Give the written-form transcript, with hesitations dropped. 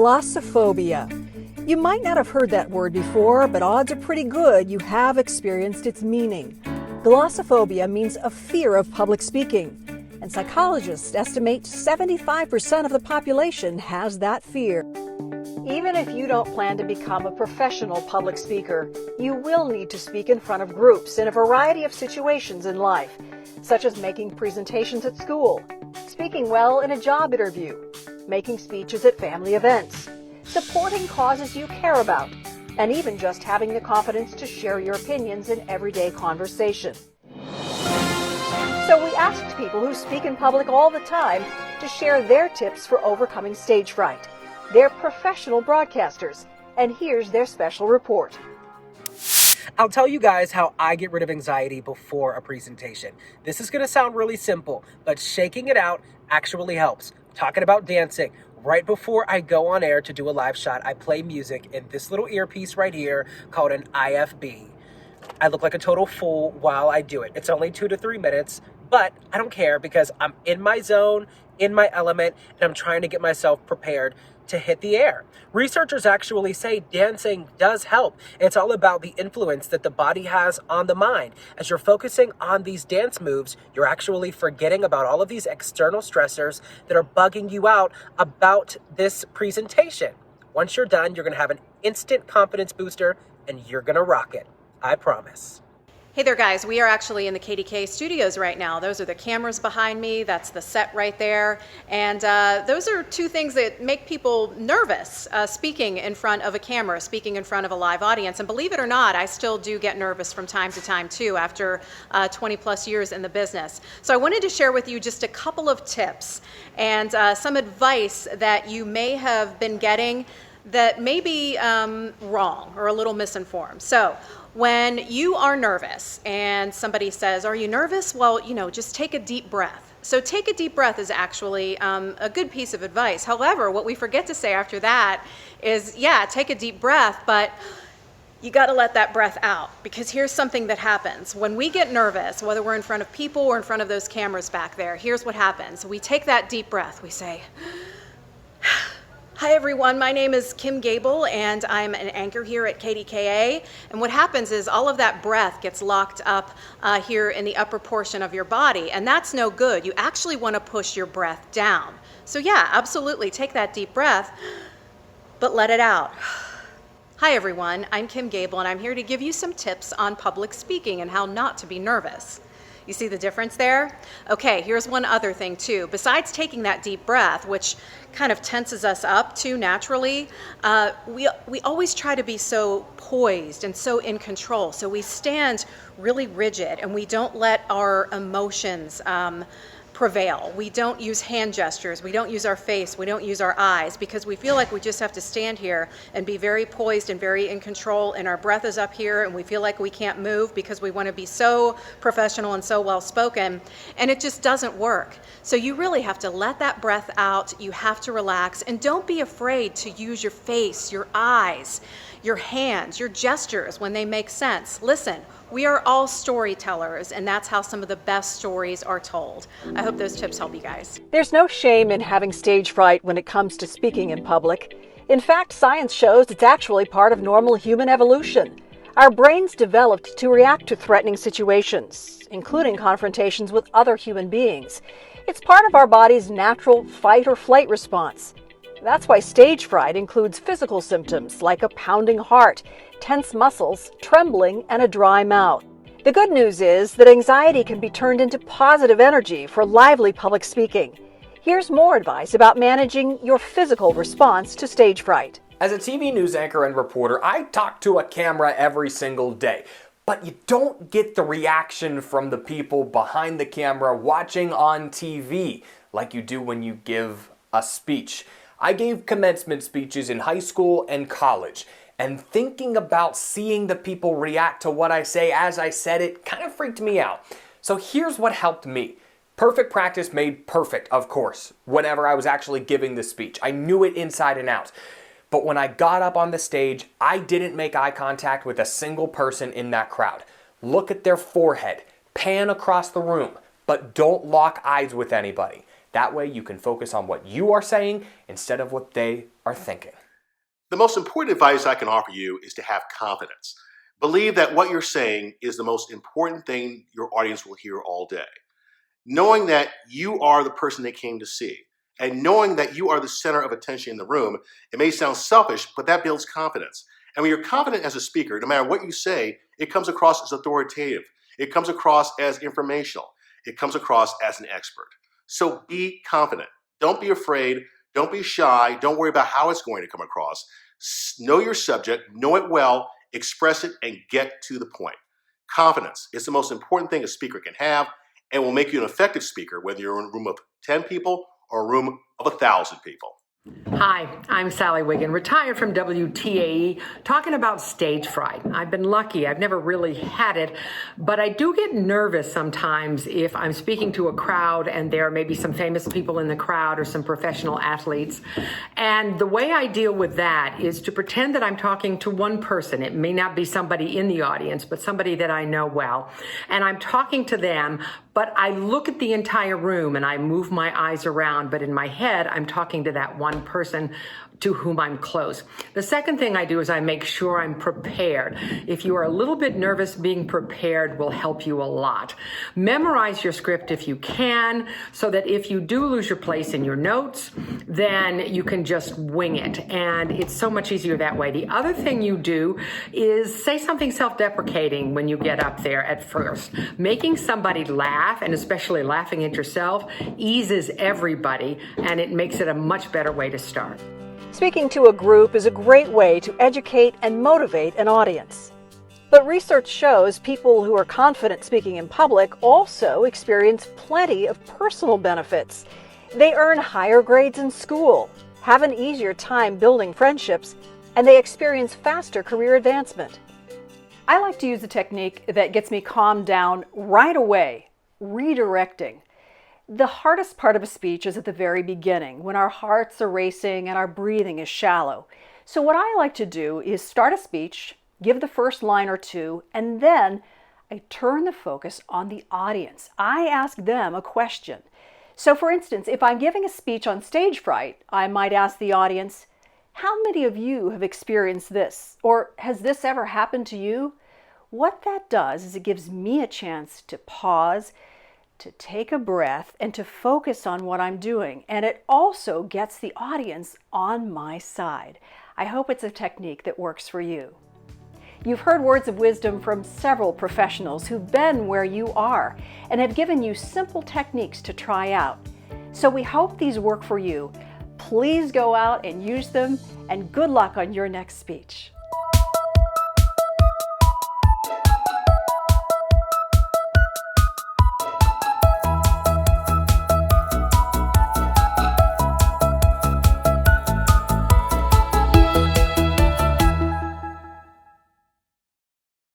Glossophobia. You might not have heard that word before, but odds are pretty good you have experienced its meaning. Glossophobia means a fear of public speaking, and psychologists estimate 75% of the population has that fear. Even if you don't plan to become a professional public speaker, you will need to speak in front of groups in a variety of situations in life, such as making presentations at school, speaking well in a job interview, making speeches at family events, supporting causes you care about, and even just having the confidence to share your opinions in everyday conversation. So we asked people who speak in public all the time to share their tips for overcoming stage fright. They're professional broadcasters, and here's their special report. I'll tell you guys how I get rid of anxiety before a presentation. This is going to sound really simple, but shaking it out actually helps. I'm talking about dancing. Right before I go on air to do a live shot, I play music in this little earpiece right here called an IFB. I look like a total fool while I do it. It's only 2 to 3 minutes, but I don't care because I'm in my zone, in my element, and I'm trying to get myself prepared to hit the air. Researchers actually say dancing does help. It's all about the influence that the body has on the mind. As you're focusing on these dance moves, you're actually forgetting about all of these external stressors that are bugging you out about this presentation. Once you're done, you're gonna have an instant confidence booster and you're gonna rock it. I promise. Hey there guys, we are actually in the KDK studios right now. Those are the cameras behind me, that's the set right there. And those are two things that make people nervous, speaking in front of a camera, speaking in front of a live audience. And believe it or not, I still do get nervous from time to time too, after 20 plus years in the business. So I wanted to share with you just a couple of tips and some advice that you may have been getting that may be wrong or a little misinformed. So when you are nervous and somebody says, "Are you nervous?" Well, just take a deep breath. So take a deep breath is actually a good piece of advice. However, what we forget to say after that is, yeah, take a deep breath, but you got to let that breath out, because here's something that happens. When we get nervous, whether we're in front of people or in front of those cameras back there, here's what happens. We take that deep breath. We say, "Hi everyone, my name is Kim Gable and I'm an anchor here at KDKA." And what happens is all of that breath gets locked up here in the upper portion of your body, and that's no good. You actually want to push your breath down. So yeah, absolutely take that deep breath, but let it out. Hi everyone, I'm Kim Gable and I'm here to give you some tips on public speaking and how not to be nervous. You see the difference there? Okay, here's one other thing too. Besides taking that deep breath, which kind of tenses us up too naturally, we always try to be so poised and so in control. So we stand really rigid and we don't let our emotions prevail. We don't use hand gestures, we don't use our face, we don't use our eyes, because we feel like we just have to stand here and be very poised and very in control, and our breath is up here and we feel like we can't move because we want to be so professional and so well spoken, and it just doesn't work. So you really have to let that breath out, you have to relax, and don't be afraid to use your face, your eyes, your hands, your gestures when they make sense. Listen, we are all storytellers, and that's how some of the best stories are told. I hope those tips help you guys. There's no shame in having stage fright when it comes to speaking in public. In fact, science shows it's actually part of normal human evolution. Our brains developed to react to threatening situations, including confrontations with other human beings. It's part of our body's natural fight or flight response. That's why stage fright includes physical symptoms like a pounding heart, tense muscles, trembling, and a dry mouth. The good news is that anxiety can be turned into positive energy for lively public speaking. Here's more advice about managing your physical response to stage fright. As a TV news anchor and reporter, I talk to a camera every single day. But you don't get the reaction from the people behind the camera watching on TV like you do when you give a speech. I gave commencement speeches in high school and college, and thinking about seeing the people react to what I say as I said it kind of freaked me out. So here's what helped me. Perfect practice made perfect, of course, whenever I was actually giving the speech. I knew it inside and out. But when I got up on the stage, I didn't make eye contact with a single person in that crowd. Look at their forehead, pan across the room, but don't lock eyes with anybody. That way you can focus on what you are saying instead of what they are thinking. The most important advice I can offer you is to have confidence. Believe that what you're saying is the most important thing your audience will hear all day. Knowing that you are the person they came to see, and knowing that you are the center of attention in the room, it may sound selfish, but that builds confidence. And when you're confident as a speaker, no matter what you say, it comes across as authoritative. It comes across as informational. It comes across as an expert. So be confident. Don't be afraid. Don't be shy. Don't worry about how it's going to come across. Know your subject, know it well, express it, and get to the point. Confidence is the most important thing a speaker can have and will make you an effective speaker, whether you're in a room of 10 people or a room of 1,000 people. Hi, I'm Sally Wiggin, retired from WTAE, talking about stage fright. I've been lucky. I've never really had it, but I do get nervous sometimes if I'm speaking to a crowd and there may be some famous people in the crowd or some professional athletes. And the way I deal with that is to pretend that I'm talking to one person. It may not be somebody in the audience, but somebody that I know well. And I'm talking to them, but I look at the entire room and I move my eyes around, but in my head, I'm talking to that one person to whom I'm close. The second thing I do is I make sure I'm prepared. If you are a little bit nervous, being prepared will help you a lot. Memorize your script if you can, so that if you do lose your place in your notes, then you can just wing it. And it's so much easier that way. The other thing you do is say something self-deprecating when you get up there at first. Making somebody laugh, and especially laughing at yourself, eases everybody, and it makes it a much better way to start. Speaking to a group is a great way to educate and motivate an audience. But research shows people who are confident speaking in public also experience plenty of personal benefits. They earn higher grades in school, have an easier time building friendships, and they experience faster career advancement. I like to use a technique that gets me calmed down right away, redirecting. The hardest part of a speech is at the very beginning, when our hearts are racing and our breathing is shallow. So what I like to do is start a speech, give the first line or two, and then I turn the focus on the audience. I ask them a question. So for instance, if I'm giving a speech on stage fright, I might ask the audience, how many of you have experienced this? Or has this ever happened to you? What that does is it gives me a chance to pause, to take a breath, and to focus on what I'm doing. And it also gets the audience on my side. I hope it's a technique that works for you. You've heard words of wisdom from several professionals who've been where you are and have given you simple techniques to try out. So we hope these work for you. Please go out and use them, and good luck on your next speech.